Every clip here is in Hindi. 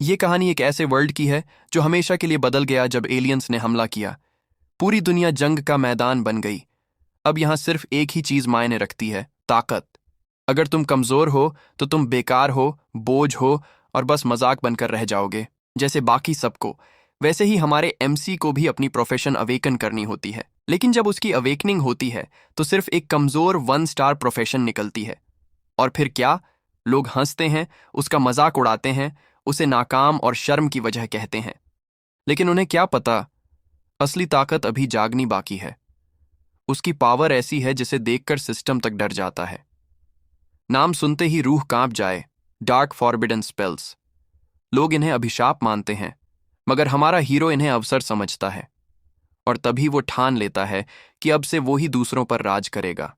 ये कहानी एक ऐसे वर्ल्ड की है जो हमेशा के लिए बदल गया जब एलियंस ने हमला किया। पूरी दुनिया जंग का मैदान बन गई। अब यहाँ सिर्फ एक ही चीज मायने रखती है, ताकत। अगर तुम कमजोर हो तो तुम बेकार हो, बोझ हो और बस मजाक बनकर रह जाओगे। जैसे बाकी सबको, वैसे ही हमारे एमसी को भी अपनी प्रोफेशन अवेकन करनी होती है। लेकिन जब उसकी अवेकनिंग होती है तो सिर्फ एक कमजोर वन स्टार प्रोफेशन निकलती है। और फिर क्या? लोग हंसते हैं, उसका मजाक उड़ाते हैं, उसे नाकाम और शर्म की वजह कहते हैं। लेकिन उन्हें क्या पता, असली ताकत अभी जागनी बाकी है। उसकी पावर ऐसी है जिसे देखकर सिस्टम तक डर जाता है। नाम सुनते ही रूह कांप जाए, डार्क फॉरबिडन स्पेल्स। लोग इन्हें अभिशाप मानते हैं, मगर हमारा हीरो इन्हें अवसर समझता है। और तभी वो ठान लेता है कि अब से वो ही दूसरों पर राज करेगा।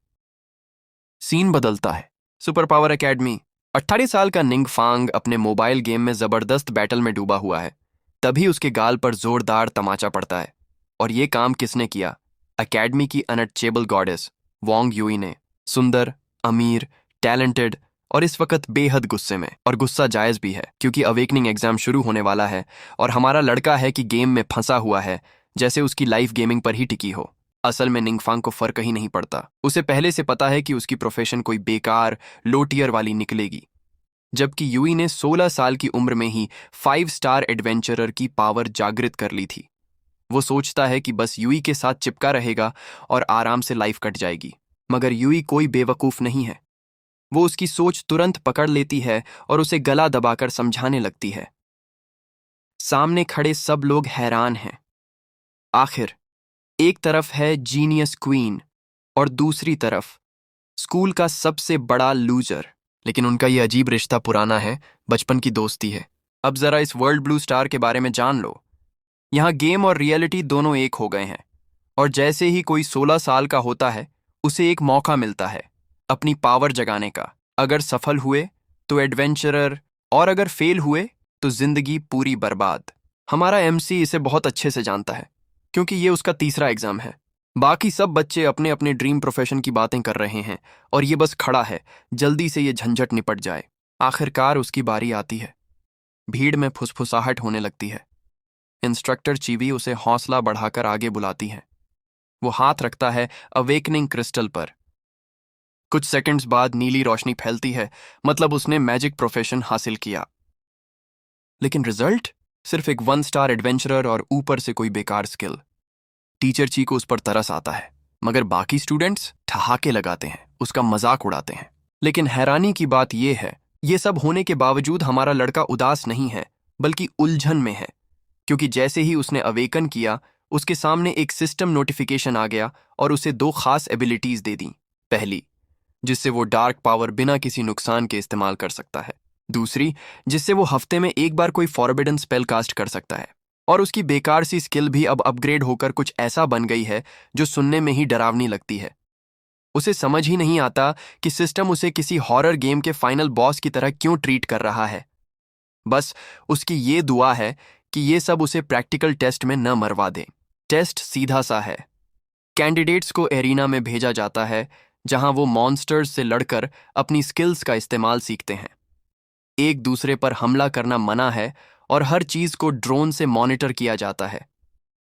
सीन बदलता है। Super power academy. 18 साल का निंग फांग अपने मोबाइल गेम में जबरदस्त बैटल में डूबा हुआ है। तभी उसके गाल पर जोरदार तमाचा पड़ता है। और ये काम किसने किया? एकेडमी की अनटचेबल गॉडेस वोंग यूई ने। सुंदर, अमीर, टैलेंटेड और इस वक्त बेहद गुस्से में। और गुस्सा जायज भी है, क्योंकि अवेकनिंग एग्जाम शुरू होने वाला है और हमारा लड़का है कि गेम में फंसा हुआ है, जैसे उसकी लाइफ गेमिंग पर ही टिकी हो। असल में निंगफांग को फर्क ही नहीं पड़ता। उसे पहले से पता है कि उसकी प्रोफेशन कोई बेकार, लो टियर वाली निकलेगी। जबकि यूई ने 16 साल की उम्र में ही 5 स्टार एडवेंचरर की पावर जागृत कर ली थी। वो सोचता है कि बस यूई के साथ चिपका रहेगा और आराम से लाइफ कट जाएगी। मगर यूई कोई बेवकूफ नहीं है। वो उसकी सोच तुरंत पकड़ लेती है और उसे गला दबाकर समझाने लगती है। सामने खड़े सब लोग हैरान हैं। आखिर एक तरफ है जीनियस क्वीन और दूसरी तरफ स्कूल का सबसे बड़ा लूजर। लेकिन उनका ये अजीब रिश्ता पुराना है, बचपन की दोस्ती है। अब जरा इस वर्ल्ड ब्लू स्टार के बारे में जान लो। यहाँ गेम और रियलिटी दोनों एक हो गए हैं। और जैसे ही कोई 16 साल का होता है, उसे एक मौका मिलता है अपनी पावर जगाने का। अगर सफल हुए तो एडवेंचरर, और अगर फेल हुए तो जिंदगी पूरी बर्बाद। हमारा एमसी इसे बहुत अच्छे से जानता है, क्योंकि ये उसका तीसरा एग्जाम है। बाकी सब बच्चे अपने अपने ड्रीम प्रोफेशन की बातें कर रहे हैं और ये बस खड़ा है, जल्दी से ये झंझट निपट जाए। आखिरकार उसकी बारी आती है। भीड़ में फुसफुसाहट होने लगती है। इंस्ट्रक्टर चीवी उसे हौसला बढ़ाकर आगे बुलाती है। वो हाथ रखता है अवेकनिंग क्रिस्टल पर। कुछ सेकंड्स बाद नीली रोशनी फैलती है, मतलब उसने मैजिक प्रोफेशन हासिल किया। लेकिन रिजल्ट सिर्फ एक 1 स्टार एडवेंचरर और ऊपर से कोई बेकार स्किल। टीचर ची को उस पर तरस आता है, मगर बाकी स्टूडेंट्स ठहाके लगाते हैं, उसका मजाक उड़ाते हैं। लेकिन हैरानी की बात यह है, ये सब होने के बावजूद हमारा लड़का उदास नहीं है, बल्कि उलझन में है। क्योंकि जैसे ही उसने अवेकन किया, उसके सामने एक सिस्टम नोटिफिकेशन आ गया और उसे 2 खास एबिलिटीज दे दी। पहली, जिससे वो डार्क पावर बिना किसी नुकसान के इस्तेमाल कर सकता है। दूसरी, जिससे वो हफ्ते में एक बार कोई फॉरबिडन स्पेल कास्ट कर सकता है। और उसकी बेकार सी स्किल भी अब अपग्रेड होकर कुछ ऐसा बन गई है जो सुनने में ही डरावनी लगती है। उसे समझ ही नहीं आता कि सिस्टम उसे किसी हॉरर गेम के फाइनल बॉस की तरह क्यों ट्रीट कर रहा है। बस उसकी ये दुआ है कि ये सब उसे प्रैक्टिकल टेस्ट में न मरवा दे। टेस्ट सीधा सा है। कैंडिडेट्स को एरिना में भेजा जाता है, जहां वो मॉन्स्टर्स से लड़कर अपनी स्किल्स का इस्तेमाल सीखते हैं। एक दूसरे पर हमला करना मना है और हर चीज को ड्रोन से मॉनिटर किया जाता है।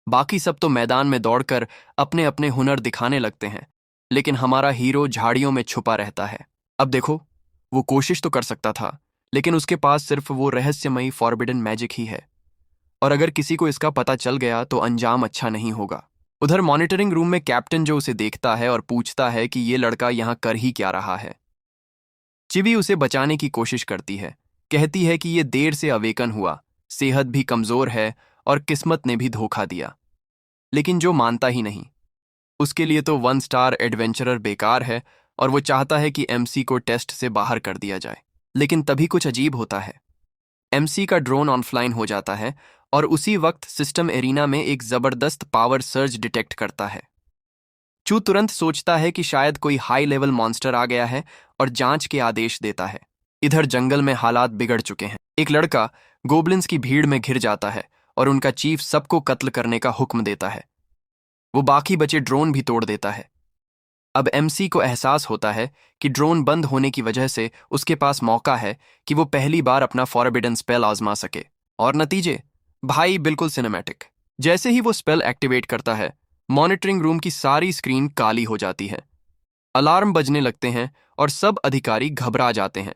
बाकी सब तो मैदान में दौड़कर अपने अपने हुनर दिखाने लगते हैं, लेकिन हमारा हीरो झाड़ियों में छुपा रहता है। अब देखो, वो कोशिश तो कर सकता था, लेकिन उसके पास सिर्फ वो रहस्यमयी फॉरबिडन मैजिक ही है। और अगर किसी को इसका पता चल गया तो अंजाम अच्छा नहीं होगा। उधर मॉनिटरिंग रूम में कैप्टन जो उसे देखता है और पूछता है कि ये लड़का यहां कर ही क्या रहा है। चिवी उसे बचाने की कोशिश करती है, कहती है कि ये देर से अवेकन हुआ, सेहत भी कमजोर है और किस्मत ने भी धोखा दिया। लेकिन जो मानता ही नहीं। उसके लिए तो 1 स्टार एडवेंचरर बेकार है और वो चाहता है कि एमसी को टेस्ट से बाहर कर दिया जाए। लेकिन तभी कुछ अजीब होता है। एमसी का ड्रोन ऑनफ्लाइन हो जाता है और उसी वक्त सिस्टम एरिना में एक जबरदस्त पावर सर्ज डिटेक्ट करता है। चू तुरंत सोचता है कि शायद कोई हाई लेवल मॉन्स्टर आ गया है और जांच के आदेश देता है। इधर जंगल में हालात बिगड़ चुके हैं। एक लड़का गोब्लिन्स की भीड़ में घिर जाता है और उनका चीफ सबको कत्ल करने का हुक्म देता है। वो बाकी बचे ड्रोन भी तोड़ देता है। अब एमसी को एहसास होता है कि ड्रोन बंद होने की वजह से उसके पास मौका है कि वो पहली बार अपना फॉरबिडन स्पेल आजमा सके। और नतीजे भाई बिल्कुल सिनेमैटिक। जैसे ही वो स्पेल एक्टिवेट करता है, मॉनिटरिंग रूम की सारी स्क्रीन काली हो जाती है, अलार्म बजने लगते हैं और सब अधिकारी घबरा जाते हैं।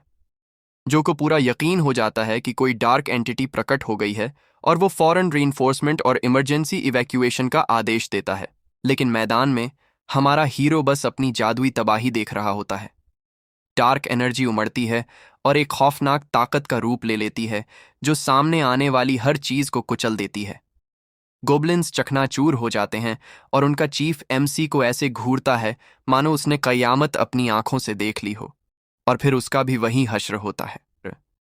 जो को पूरा यकीन हो जाता है कि कोई डार्क एंटिटी प्रकट हो गई है और वो फौरन रीइंफोर्समेंट और इमरजेंसी इवैक्यूएशन का आदेश देता है। लेकिन मैदान में हमारा हीरो बस अपनी जादुई तबाही देख रहा होता है। डार्क एनर्जी उमड़ती है और एक खौफनाक ताकत का रूप ले लेती है जो सामने आने वाली हर चीज को कुचल देती है। गोबलिन्स चकनाचूर हो जाते हैं और उनका चीफ एमसी को ऐसे घूरता है मानो उसने कयामत अपनी आंखों से देख ली हो, और फिर उसका भी वही हश्र होता है।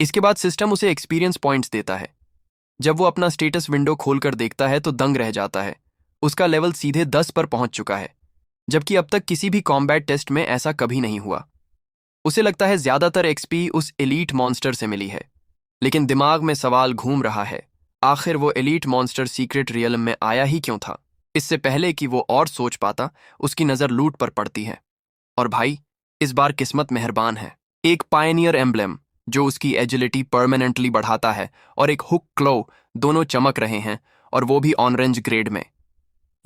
इसके बाद सिस्टम उसे एक्सपीरियंस पॉइंट्स देता है। जब वो अपना स्टेटस विंडो खोलकर देखता है तो दंग रह जाता है। उसका लेवल सीधे 10 पर पहुंच चुका है, जबकि अब तक किसी भी कॉम्बैट टेस्ट में ऐसा कभी नहीं हुआ। उसे लगता है ज्यादातर एक्सपी उस एलीट मॉन्स्टर से मिली है, लेकिन दिमाग में सवाल घूम रहा है, आखिर वो एलीट मॉन्स्टर सीक्रेट रियलम में आया ही क्यों था। इससे पहले कि वो और सोच पाता, उसकी नजर लूट पर पड़ती है। और भाई, इस बार किस्मत मेहरबान है। एक पायनियर एम्ब्लेम जो उसकी एजिलिटी परमानेंटली बढ़ाता है और एक हुक क्लो दोनों चमक रहे हैं, और वो भी ऑरेंज ग्रेड में,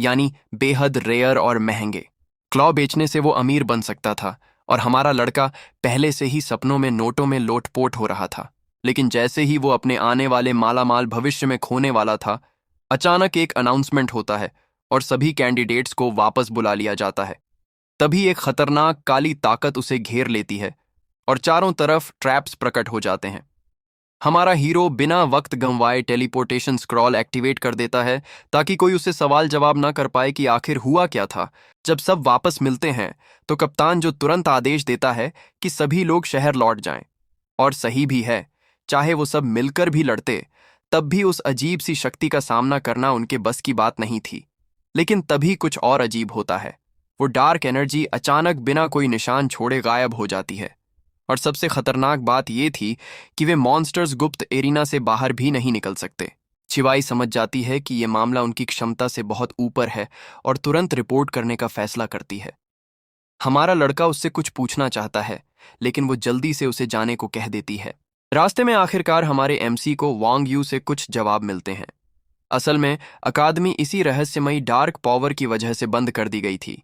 यानी बेहद रेयर और महंगे। क्लॉ बेचने से वो अमीर बन सकता था और हमारा लड़का पहले से ही सपनों में नोटों में लोटपोट हो रहा था। लेकिन जैसे ही वो अपने आने वाले मालामाल भविष्य में खोने वाला था, अचानक एक अनाउंसमेंट होता है और सभी कैंडिडेट्स को वापस बुला लिया जाता है। तभी एक खतरनाक काली ताकत उसे घेर लेती है और चारों तरफ ट्रैप्स प्रकट हो जाते हैं। हमारा हीरो बिना वक्त गंवाए टेलीपोर्टेशन स्क्रॉल एक्टिवेट कर देता है ताकि कोई उसे सवाल जवाब ना कर पाए कि आखिर हुआ क्या था। जब सब वापस मिलते हैं तो कप्तान जो तुरंत आदेश देता है कि सभी लोग शहर लौट जाएं। और सही भी है, चाहे वो सब मिलकर भी लड़ते, तब भी उस अजीब सी शक्ति का सामना करना उनके बस की बात नहीं थी। लेकिन तभी कुछ और अजीब होता है। वो डार्क एनर्जी अचानक बिना कोई निशान छोड़े गायब हो जाती है। और सबसे खतरनाक बात यह थी कि वे मॉन्स्टर्स गुप्त एरिना से बाहर भी नहीं निकल सकते। छिवाई समझ जाती है कि यह मामला उनकी क्षमता से बहुत ऊपर है और तुरंत रिपोर्ट करने का फैसला करती है। हमारा लड़का उससे कुछ पूछना चाहता है, लेकिन वो जल्दी से उसे जाने को कह देती है। रास्ते में आखिरकार हमारे एमसी को वांग यू से कुछ जवाब मिलते हैं। असल में अकादमी इसी रहस्यमयी डार्क पावर की वजह से बंद कर दी गई थी।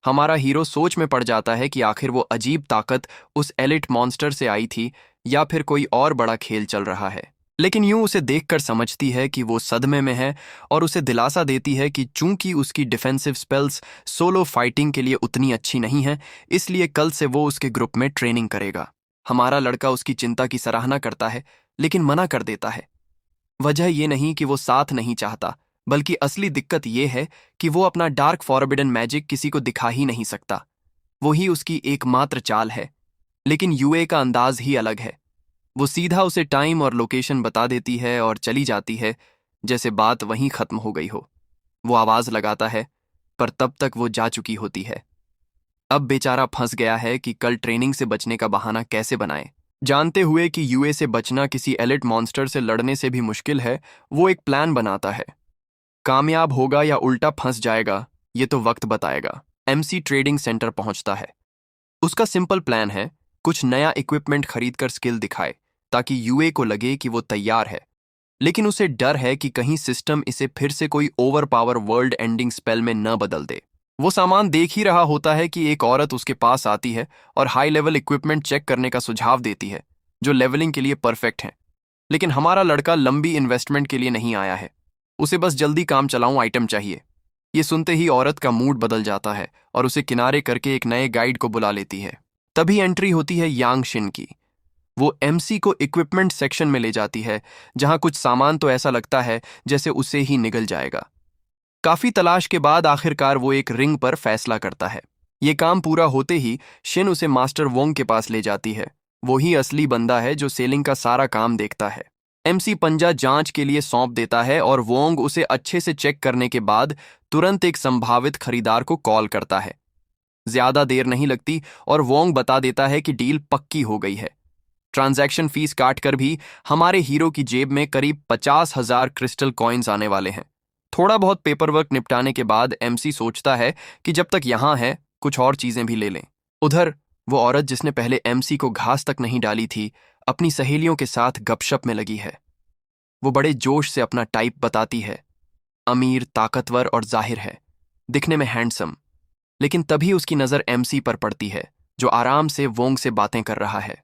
हमारा हीरो सोच में पड़ जाता है कि आखिर वो अजीब ताकत उस एलिट मॉन्स्टर से आई थी या फिर कोई और बड़ा खेल चल रहा है। लेकिन यूं उसे देखकर समझती है कि वो सदमे में है और उसे दिलासा देती है कि चूंकि उसकी डिफेंसिव स्पेल्स सोलो फाइटिंग के लिए उतनी अच्छी नहीं है, इसलिए कल से वो उसके ग्रुप में ट्रेनिंग करेगा। हमारा लड़का उसकी चिंता की सराहना करता है, लेकिन मना कर देता है। वजह ये नहीं कि वो साथ नहीं चाहता, बल्कि असली दिक्कत ये है कि वो अपना डार्क फॉरबिडन मैजिक किसी को दिखा ही नहीं सकता। वही उसकी एकमात्र चाल है। लेकिन यूए का अंदाज ही अलग है। वो सीधा उसे टाइम और लोकेशन बता देती है और चली जाती है, जैसे बात वहीं खत्म हो गई हो। वो आवाज लगाता है, पर तब तक वो जा चुकी होती है। अब बेचारा फंस गया है कि कल ट्रेनिंग से बचने का बहाना कैसे बनाए। जानते हुए कि यूए से बचना किसी एलिट मॉन्स्टर से लड़ने से भी मुश्किल है, वो एक प्लान बनाता है। कामयाब होगा या उल्टा फंस जाएगा, ये तो वक्त बताएगा। एमसी ट्रेडिंग सेंटर पहुंचता है। उसका सिंपल प्लान है, कुछ नया इक्विपमेंट खरीदकर स्किल दिखाए ताकि यूए को लगे कि वो तैयार है। लेकिन उसे डर है कि कहीं सिस्टम इसे फिर से कोई over power world ending spell में न बदल दे। वो सामान देख ही रहा होता है कि एक औरत उसके पास आती है और हाई लेवल इक्विपमेंट चेक करने का सुझाव देती है, जो लेवलिंग के लिए परफेक्ट है। लेकिन हमारा लड़का लंबी इन्वेस्टमेंट के लिए नहीं आया है। उसे बस जल्दी काम चलाऊं आइटम चाहिए। ये सुनते ही औरत का मूड बदल जाता है और उसे किनारे करके एक नए गाइड को बुला लेती है। तभी एंट्री होती है यांग शिन की। वो एमसी को इक्विपमेंट सेक्शन में ले जाती है, जहां कुछ सामान तो ऐसा लगता है जैसे उसे ही निगल जाएगा। काफी तलाश के बाद आखिरकार वो एक रिंग पर फैसला करता है। ये काम पूरा होते ही शिन उसे मास्टर वोंग के पास ले जाती है। वो ही असली बंदा है जो सेलिंग का सारा काम देखता है। एमसी पंजा जांच के लिए सौंप देता है और वोंग उसे अच्छे से चेक करने के बाद तुरंत एक संभावित खरीदार को कॉल करता है। ज्यादा देर नहीं लगती और वोंग बता देता है कि डील पक्की हो गई है। ट्रांजैक्शन फीस काटकर भी हमारे हीरो की जेब में करीब 50,000 क्रिस्टल कॉइन्स आने वाले हैं। थोड़ा बहुत पेपरवर्क निपटाने के बाद एमसी सोचता है कि जब तक यहां है कुछ और चीजें भी ले लें। उधर वो औरत जिसने पहले एमसी को घास तक नहीं डाली थी, अपनी सहेलियों के साथ गपशप में लगी है। वो बड़े जोश से अपना टाइप बताती है। अमीर, ताकतवर और जाहिर है, दिखने में हैंडसम। लेकिन तभी उसकी नज़र एमसी पर पड़ती है, जो आराम से वोंग से बातें कर रहा है।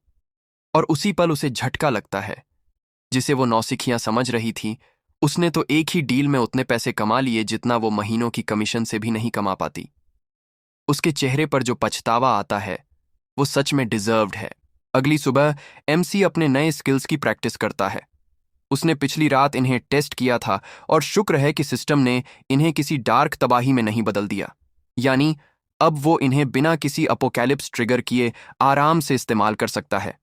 और उसी पल उसे झटका लगता है। जिसे वो नौसिखियां समझ रही थी, उसने तो एक ही डील में उतने पैसे कमा लिए जितना वो महीनों की कमीशन से भी नहीं कमा पाती। उसके चेहरे पर जो पछतावा आता है, वो सच में डिजर्व्ड है। अगली सुबह एमसी अपने नए स्किल्स की प्रैक्टिस करता है। उसने पिछली रात इन्हें टेस्ट किया था और शुक्र है कि सिस्टम ने इन्हें किसी डार्क तबाही में नहीं बदल दिया। यानी अब वो इन्हें बिना किसी अपोकैलिप्स ट्रिगर किए आराम से इस्तेमाल कर सकता है।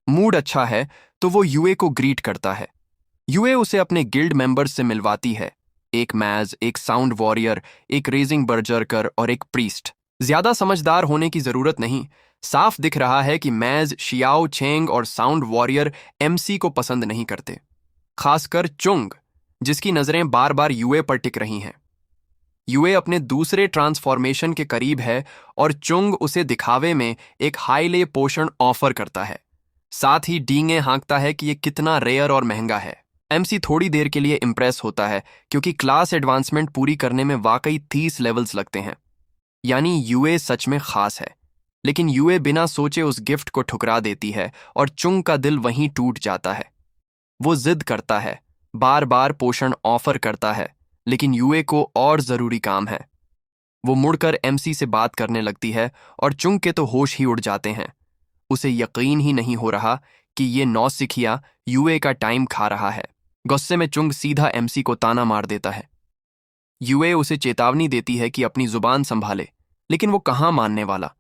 मूड अच्छा है तो वो यूए को ग्रीट करता है। यूए उसे अपने गिल्ड मेंबर्स से मिलवाती है। एक मैज, एक साउंड वॉरियर, एक रेजिंग बर्जरकर और एक प्रीस्ट। ज्यादा समझदार होने की जरूरत नहीं। साफ दिख रहा है कि मैज, शियाओ चेंग और साउंड वॉरियर एमसी को पसंद नहीं करते, खासकर चुंग, जिसकी नजरें बार बार यूए पर टिक रही हैं। यूए अपने दूसरे ट्रांसफॉर्मेशन के करीब है और चुंग उसे दिखावे में एक हाईले पोषण ऑफर करता है। साथ ही डींगे हाँकता है कि ये कितना रेयर और महंगा है। एमसी थोड़ी देर के लिए इम्प्रेस होता है क्योंकि क्लास एडवांसमेंट पूरी करने में वाकई 30 लेवल्स लगते हैं। यानी यूए सच में खास है। लेकिन यूए बिना सोचे उस गिफ्ट को ठुकरा देती है और चुंग का दिल वहीं टूट जाता है। वो जिद करता है, बार बार पोषण ऑफर करता है, लेकिन यूए को और जरूरी काम है। वो मुड़कर एमसी से बात करने लगती है और चुंग के तो होश ही उड़ जाते हैं। उसे यकीन ही नहीं हो रहा कि ये नौसिखिया यूए का टाइम खा रहा है। गुस्से में चुंग सीधा एमसी को ताना मार देता है। यूए उसे चेतावनी देती है कि अपनी जुबान संभाले, लेकिन वो कहाँ मानने वाला।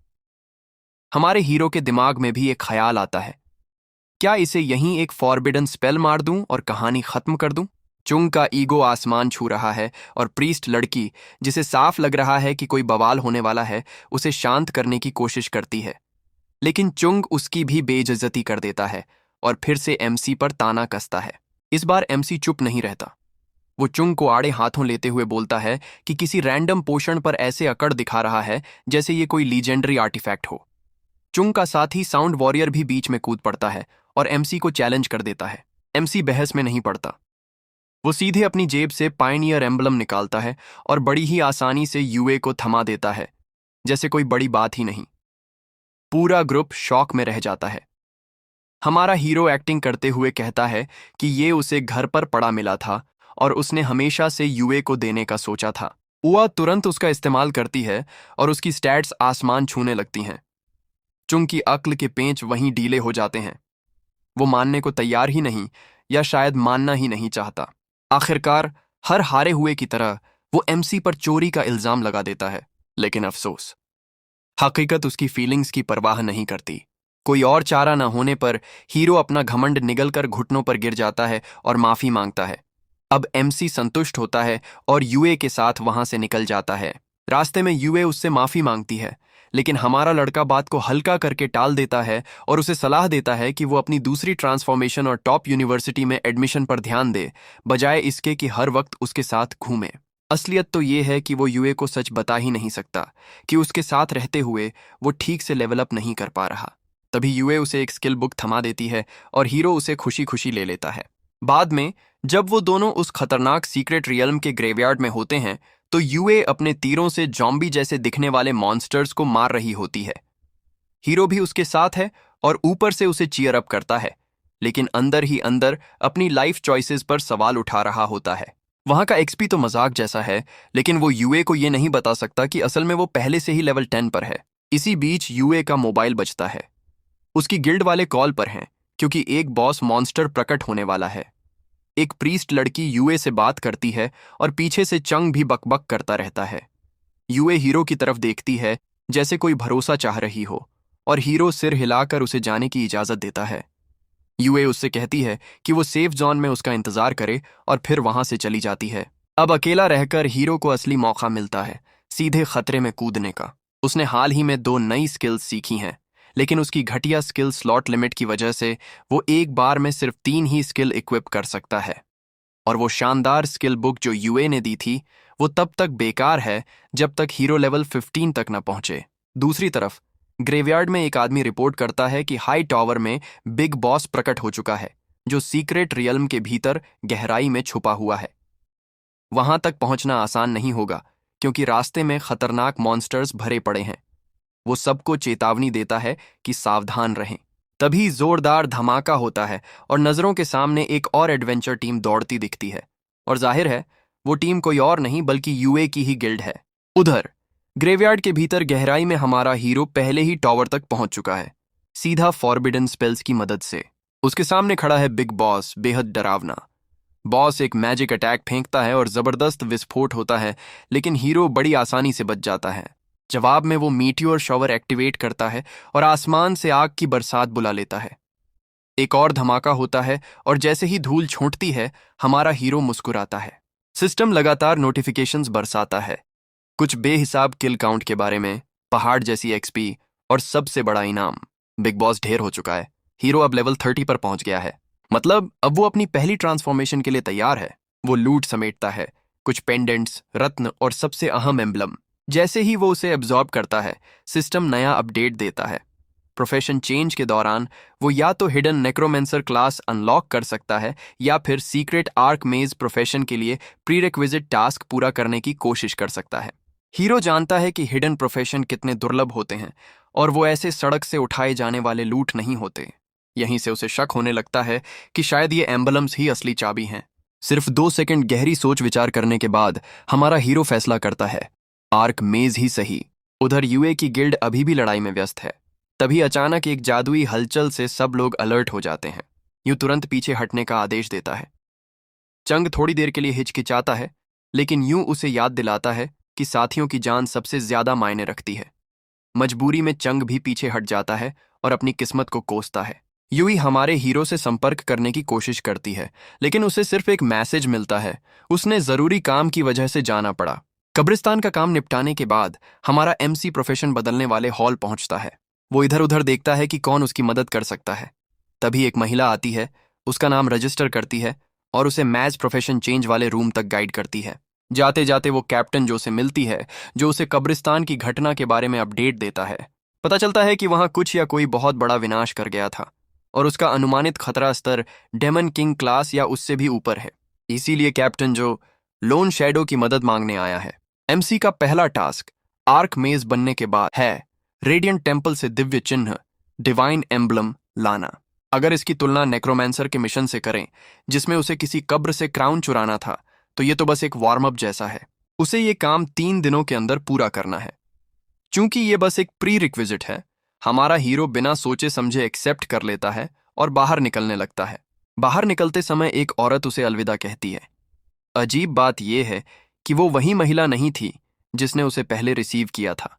हमारे हीरो के दिमाग में भी एक ख्याल आता है, क्या इसे यहीं एक फॉरबिडन स्पेल मार दूं और कहानी खत्म कर दूं? चुंग का ईगो आसमान छू रहा है और प्रीस्ट लड़की, जिसे साफ लग रहा है कि कोई बवाल होने वाला है, उसे शांत करने की कोशिश करती है। लेकिन चुंग उसकी भी बेइज्जती कर देता है और फिर से एमसी पर ताना कसता है। इस बार एमसी चुप नहीं रहता। वो चुंग को आड़े हाथों लेते हुए बोलता है कि किसी रैंडम पोषण पर ऐसे अकड़ दिखा रहा है जैसे ये कोई लीजेंडरी आर्टिफैक्ट हो। चुंग का साथी साउंड वॉरियर भी बीच में कूद पड़ता है और एमसी को चैलेंज कर देता है। एमसी बहस में नहीं पड़ता। वो सीधे अपनी जेब से पायनियर एम्बलम निकालता है और बड़ी ही आसानी से यूए को थमा देता है, जैसे कोई बड़ी बात ही नहीं। पूरा ग्रुप शॉक में रह जाता है। हमारा हीरो एक्टिंग करते हुए कहता है कि ये उसे घर पर पड़ा मिला था और उसने हमेशा से यूए को देने का सोचा था। उआ तुरंत उसका इस्तेमाल करती है और उसकी स्टैट्स आसमान छूने लगती हैं। चुंग की अक्ल के पेंच वहीं ढीले हो जाते हैं। वो मानने को तैयार ही नहीं, या शायद मानना ही नहीं चाहता। आखिरकार हर हारे हुए की तरह वो एमसी पर चोरी का इल्जाम लगा देता है। लेकिन अफसोस, हकीकत उसकी फीलिंग्स की परवाह नहीं करती। कोई और चारा न होने पर हीरो अपना घमंड निगलकर घुटनों पर गिर जाता है और माफी मांगता है। अब एमसी संतुष्ट होता है और यूए के साथ वहां से निकल जाता है। रास्ते में यूए उससे माफी मांगती है, लेकिन हमारा लड़का बात को हल्का करके टाल देता है और उसे सलाह देता है कि वो अपनी दूसरी ट्रांसफॉर्मेशन और टॉप यूनिवर्सिटी में एडमिशन पर ध्यान दे, बजाय इसके कि हर वक्त उसके साथ घूमे। असलियत तो ये है कि वो यूए को सच बता ही नहीं सकता कि उसके साथ रहते हुए वो ठीक से लेवल अप नहीं कर पा रहा। तभी यूए उसे एक स्किल बुक थमा देती है और हीरो उसे खुशी खुशी ले लेता है। बाद में जब वो दोनों उस खतरनाक सीक्रेट रियल्म के ग्रेवयार्ड में होते हैं, तो यूए अपने तीरों से जॉम्बी जैसे दिखने वाले मॉन्स्टर्स को मार रही होती है। हीरो भी उसके साथ है और ऊपर से उसे चीयर अप करता है, लेकिन अंदर ही अंदर अपनी लाइफ चॉइसेस पर सवाल उठा रहा होता है। वहां का एक्सपी तो मजाक जैसा है, लेकिन वो यूए को ये नहीं बता सकता कि असल में वो पहले से ही लेवल 10 पर है। इसी बीच यूए का मोबाइल बजता है। उसकी गिल्ड वाले कॉल पर हैं क्योंकि एक बॉस मॉन्स्टर प्रकट होने वाला है। एक प्रीस्ट लड़की यूए से बात करती है और पीछे से चंग भी बकबक करता रहता है। यूए हीरो की तरफ देखती है जैसे कोई भरोसा चाह रही हो, और हीरो सिर हिलाकर उसे जाने की इजाजत देता है। यूए उससे कहती है कि वो सेफ जोन में उसका इंतजार करे और फिर वहां से चली जाती है। अब अकेला रहकर हीरो को असली मौका मिलता है सीधे खतरे में कूदने का। उसने हाल ही में 2 नई स्किल्स सीखी हैं, लेकिन उसकी घटिया स्किल स्लॉट लिमिट की वजह से वो एक बार में सिर्फ 3 ही स्किल इक्विप कर सकता है। और वो शानदार स्किल बुक जो यूए ने दी थी, वो तब तक बेकार है जब तक हीरो लेवल 15 तक न पहुंचे। दूसरी तरफ ग्रेवयार्ड में एक आदमी रिपोर्ट करता है कि हाई टॉवर में बिग बॉस प्रकट हो चुका है। जो सीक्रेट रियल्म के भीतर गहराई में छुपा हुआ है। वहां तक पहुंचना आसान नहीं होगा, क्योंकि रास्ते में खतरनाक मॉन्स्टर्स भरे पड़े हैं। वो सबको चेतावनी देता है कि सावधान रहें। तभी जोरदार धमाका होता है और नजरों के सामने एक और एडवेंचर टीम दौड़ती दिखती है। और जाहिर है, वो टीम कोई और नहीं बल्कि यूए की ही गिल्ड है। उधर ग्रेवयार्ड के भीतर गहराई में हमारा हीरो पहले ही टॉवर तक पहुंच चुका है, सीधा फॉरबिडन स्पेल्स की मदद से। उसके सामने खड़ा है बिग बॉस, बेहद डरावना। बॉस एक मैजिक अटैक फेंकता है और जबरदस्त विस्फोट होता है, लेकिन हीरो बड़ी आसानी से बच जाता है। जवाब में वो मीटियोर शॉवर एक्टिवेट करता है और आसमान से आग की बरसात बुला लेता है। एक और धमाका होता है और जैसे ही धूल छूटती है, हमारा हीरो मुस्कुराता है। सिस्टम लगातार नोटिफिकेशंस बरसाता है, कुछ बेहिसाब किल काउंट के बारे में, पहाड़ जैसी एक्सपी और सबसे बड़ा इनाम। बिग बॉस ढेर हो चुका है। हीरो अब लेवल 30 पर पहुंच गया है, मतलब अब वो अपनी पहली ट्रांसफॉर्मेशन के लिए तैयार है। वो लूट समेटता है, कुछ पेंडेंट्स, रत्न और सबसे अहम एम्बलम। जैसे ही वो उसे एब्जॉर्ब करता है, सिस्टम नया अपडेट देता है। प्रोफेशन चेंज के दौरान वो या तो हिडन नेक्रोमेंसर क्लास अनलॉक कर सकता है या फिर सीक्रेट आर्क मेज प्रोफेशन के लिए प्रीरिक्विजिट टास्क पूरा करने की कोशिश कर सकता है। हीरो जानता है कि हिडन प्रोफेशन कितने दुर्लभ होते हैं और वो ऐसे सड़क से उठाए जाने वाले लूट नहीं होते। यहीं से उसे शक होने लगता है कि शायद ये एम्बलम्स ही असली चाबी हैं। सिर्फ 2 सेकंड गहरी सोच विचार करने के बाद हमारा हीरो फैसला करता है, आर्क मेज ही सही। उधर यूए की गिल्ड अभी भी लड़ाई में व्यस्त है। तभी अचानक एक जादुई हलचल से सब लोग अलर्ट हो जाते हैं। यूं तुरंत पीछे हटने का आदेश देता है। चंग थोड़ी देर के लिए हिचकिचाता है, लेकिन यूं उसे याद दिलाता है कि साथियों की जान सबसे ज्यादा मायने रखती है। मजबूरी में चंग भी पीछे हट जाता है और अपनी किस्मत को कोसता है। यूई हमारे हीरो से संपर्क करने की कोशिश करती है, लेकिन उसे सिर्फ एक मैसेज मिलता है, उसने जरूरी काम की वजह से जाना पड़ा। कब्रिस्तान का काम निपटाने के बाद हमारा एमसी प्रोफेशन बदलने वाले हॉल पहुंचता है। वो इधर उधर देखता है कि कौन उसकी मदद कर सकता है। तभी एक महिला आती है, उसका नाम रजिस्टर करती है और उसे मैच प्रोफेशन चेंज वाले रूम तक गाइड करती है। जाते जाते वो कैप्टन जो से मिलती है, जो उसे कब्रिस्तान की घटना के बारे में अपडेट देता है। पता चलता है कि वहां कुछ या कोई बहुत बड़ा विनाश कर गया था और उसका अनुमानित खतरा स्तर डेमन किंग क्लास या उससे भी ऊपर है। इसीलिए कैप्टन जो लोन शैडो की मदद मांगने आया है। एमसी का पहला टास्क आर्क मेज बनने के बाद है रेडियंट टेम्पल से दिव्य चिन्ह, डिवाइन एम्बलम लाना। अगर इसकी तुलना नेक्रोमेंसर के मिशन से करें, जिसमें उसे किसी कब्र से क्राउन चुराना था, तो ये तो बस एक वार्म अप जैसा है। उसे ये काम 3 दिनों के अंदर पूरा करना है। चूंकि ये बस एक प्री रिक्विजिट है, हमारा हीरो बिना सोचे समझे एक्सेप्ट कर लेता है और बाहर निकलने लगता है। बाहर निकलते समय एक औरत उसे अलविदा कहती है। अजीब बात यह है कि वो वही महिला नहीं थी जिसने उसे पहले रिसीव किया था,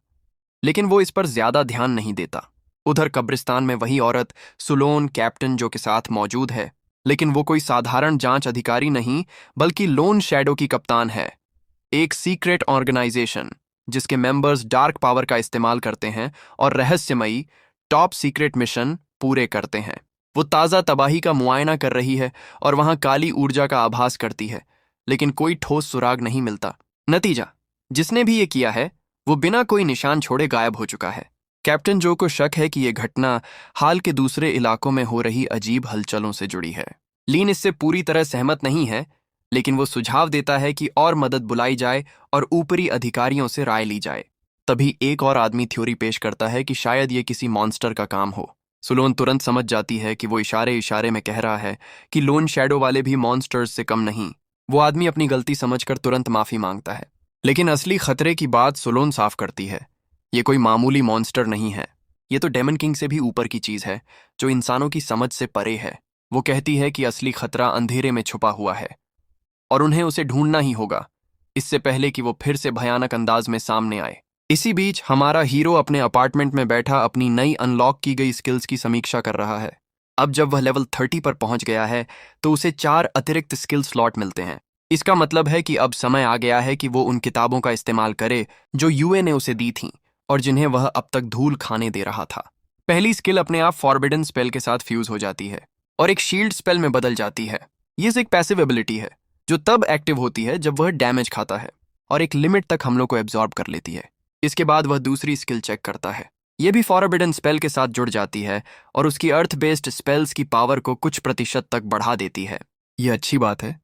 लेकिन वो इस पर ज्यादा ध्यान नहीं देता। उधर कब्रिस्तान में वही औरत सुलोन कैप्टन जो के साथ मौजूद है, लेकिन वो कोई साधारण जांच अधिकारी नहीं बल्कि लोन शैडो की कप्तान है, एक सीक्रेट ऑर्गेनाइजेशन जिसके मेंबर्स डार्क पावर का इस्तेमाल करते हैं और रहस्यमयी टॉप सीक्रेट मिशन पूरे करते हैं। वो ताज़ा तबाही का मुआयना कर रही है और वहां काली ऊर्जा का आभास करती है, लेकिन कोई ठोस सुराग नहीं मिलता। नतीजा, जिसने भी ये किया है वो बिना कोई निशान छोड़े गायब हो चुका है। कैप्टन जो को शक है कि यह घटना हाल के दूसरे इलाकों में हो रही अजीब हलचलों से जुड़ी है। लीन इससे पूरी तरह सहमत नहीं है, लेकिन वो सुझाव देता है कि और मदद बुलाई जाए और ऊपरी अधिकारियों से राय ली जाए। तभी एक और आदमी थ्योरी पेश करता है कि शायद ये किसी मॉन्स्टर का काम हो। सुलोन तुरंत समझ जाती है कि वो इशारे इशारे में कह रहा है कि लोन शैडो वाले भी मॉन्स्टर्स से कम नहीं। वो आदमी अपनी गलती समझकर तुरंत माफी मांगता है, लेकिन असली खतरे की बात सुलोन साफ करती है। ये कोई मामूली मॉन्स्टर नहीं है, ये तो डेमन किंग से भी ऊपर की चीज है, जो इंसानों की समझ से परे है। वो कहती है कि असली खतरा अंधेरे में छुपा हुआ है और उन्हें उसे ढूंढना ही होगा, इससे पहले कि वो फिर से भयानक अंदाज में सामने आए। इसी बीच हमारा हीरो अपने अपार्टमेंट में बैठा अपनी नई अनलॉक की गई स्किल्स की समीक्षा कर रहा है। अब जब वह लेवल 30 पर पहुंच गया है, तो उसे 4 अतिरिक्त स्किल स्लॉट मिलते हैं। इसका मतलब है कि अब समय आ गया है कि वो उन किताबों का इस्तेमाल करे जो यूए ने उसे दी थीं और जिन्हें वह अब तक धूल खाने दे रहा था। पहली स्किल अपने आप फॉरबिडन स्पेल के साथ फ्यूज हो जाती है और एक शील्ड स्पेल में बदल जाती है। ये एक पैसिव एबिलिटी है जो तब एक्टिव होती है जब वह डैमेज खाता है और एक लिमिट तक हमलों को एब्जॉर्ब कर लेती है। इसके बाद वह दूसरी स्किल चेक करता है। ये भी फॉरबिडन स्पेल के साथ जुड़ जाती है और उसकी अर्थ बेस्ड स्पेल्स की पावर को कुछ प्रतिशत तक बढ़ा देती है। यह अच्छी बात है,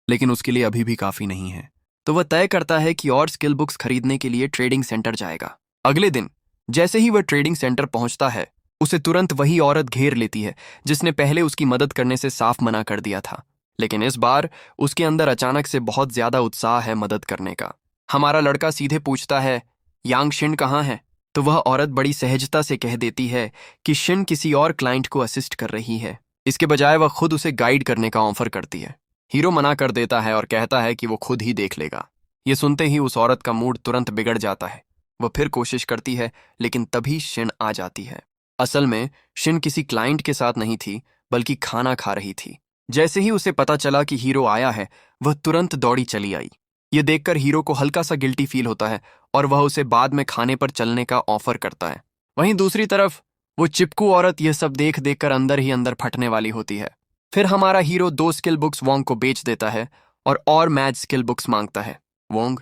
लेकिन उसके लिए अभी भी काफी नहीं है। तो वह तय करता है कि और स्किल बुक्स खरीदने के लिए ट्रेडिंग सेंटर जाएगा। अगले दिन जैसे ही वह ट्रेडिंग सेंटर पहुंचता है, उसे तुरंत वही औरत घेर लेती है जिसने पहले उसकी मदद करने से साफ मना कर दिया था। लेकिन इस बार उसके अंदर अचानक से बहुत ज्यादा उत्साह है मदद करने का। हमारा लड़का सीधे पूछता है, यांग शिन कहाँ है? तो वह औरत बड़ी सहजता से कह देती है कि शिन किसी और क्लाइंट को असिस्ट कर रही है। इसके बजाय वह खुद उसे गाइड करने का ऑफर करती है। हीरो मना कर देता है और कहता है कि वो खुद ही देख लेगा। ये सुनते ही उस औरत का मूड तुरंत बिगड़ जाता है। वह फिर कोशिश करती है, लेकिन तभी शिन आ जाती है। असल में शिन किसी क्लाइंट के साथ नहीं थी, बल्कि खाना खा रही थी। जैसे ही उसे पता चला कि हीरो आया है, वह तुरंत दौड़ी चली आई। ये देखकर हीरो को हल्का सा गिल्टी फील होता है और वह उसे बाद में खाने पर चलने का ऑफर करता है। वहीं दूसरी तरफ वो चिपकू औरत यह सब देख देखकर अंदर ही अंदर फटने वाली होती है। फिर हमारा हीरो 2 स्किल बुक्स वोंग को बेच देता है और मैच स्किल बुक्स मांगता है। वोंग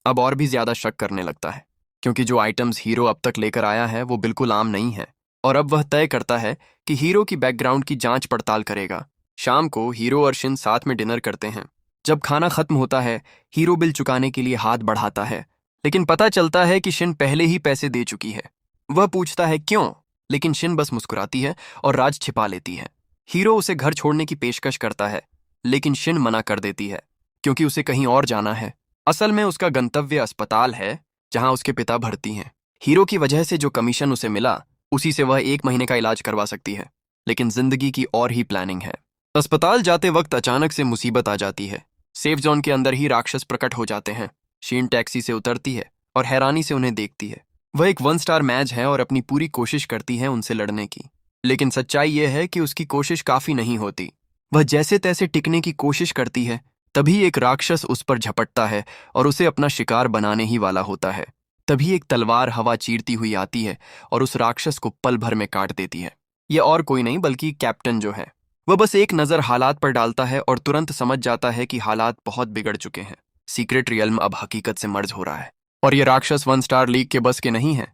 अब और भी ज्यादा शक करने लगता है, क्योंकि जो आइटम्स हीरो अब तक लेकर आया है वो बिल्कुल आम नहीं है। और अब वह तय करता है कि हीरो की बैकग्राउंड की जांच पड़ताल करेगा। शाम को हीरो और शिन साथ में डिनर करते हैं। जब खाना खत्म होता है, हीरो बिल चुकाने के लिए हाथ बढ़ाता है, लेकिन पता चलता है कि शिन पहले ही पैसे दे चुकी है। वह पूछता है क्यों, लेकिन शिन बस मुस्कुराती है और राज छिपा लेती है। हीरो उसे घर छोड़ने की पेशकश करता है, लेकिन शिन मना कर देती है, क्योंकि उसे कहीं और जाना है। असल में उसका गंतव्य अस्पताल है, जहां उसके पिता भर्ती हैं। हीरो की वजह से जो कमीशन उसे मिला, उसी से वह 1 महीने का इलाज करवा सकती है, लेकिन जिंदगी की और ही प्लानिंग है। अस्पताल जाते वक्त अचानक से मुसीबत आ जाती है। सेफ जोन के अंदर ही राक्षस प्रकट हो जाते हैं। शीन टैक्सी से उतरती है और हैरानी से उन्हें देखती है। वह एक 1 स्टार मैच है और अपनी पूरी कोशिश करती है उनसे लड़ने की, लेकिन सच्चाई यह है कि उसकी कोशिश काफी नहीं होती। वह जैसे तैसे टिकने की कोशिश करती है, तभी एक राक्षस उस पर झपटता है और उसे अपना शिकार बनाने ही वाला होता है। तभी एक तलवार हवा चीरती हुई आती है और उस राक्षस को पल भर में काट देती है। यह और कोई नहीं बल्कि कैप्टन जो है। वह बस एक नजर हालात पर डालता है और तुरंत समझ जाता है कि हालात बहुत बिगड़ चुके हैं। सीक्रेट रियल्म अब हकीकत से मर्ज हो रहा है और यह राक्षस 1 स्टार लीग के बस के नहीं है।